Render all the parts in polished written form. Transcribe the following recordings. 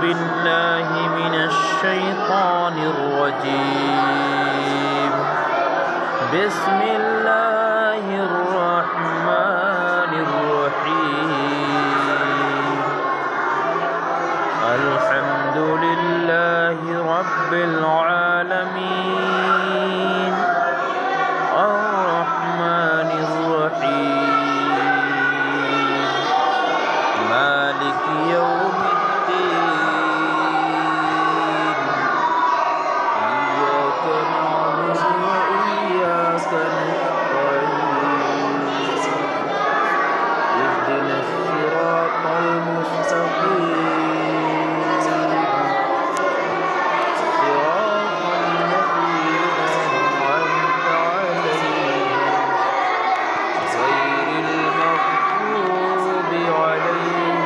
بالله من الشيطان الرجيم. بسم الله الرحمن الرحيم. الحمد لله رب العالمين الرحمن الرحيم مالك يوم الدين. إياك نعبد وإياك نستعين. اهدنا الصراط المستقيم صراط الذين أنعمت عليهم غير المغضوب عليهم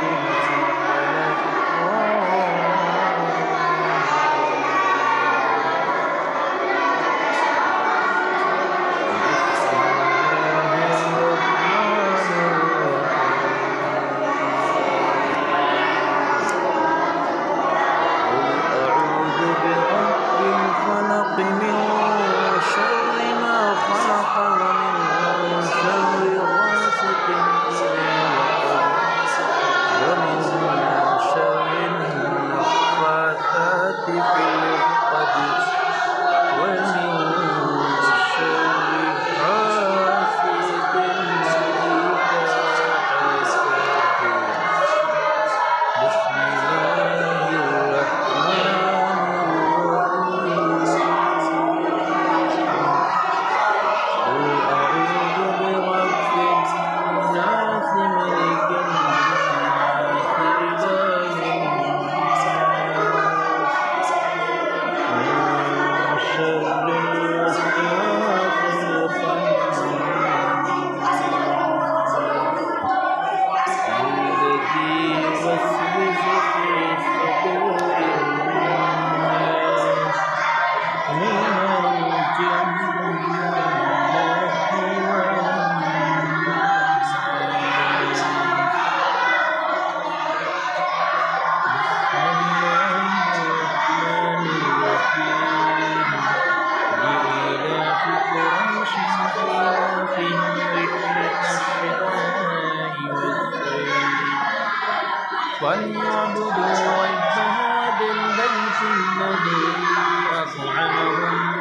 فليعبدوا رب هذا البيت الذي أطعمهم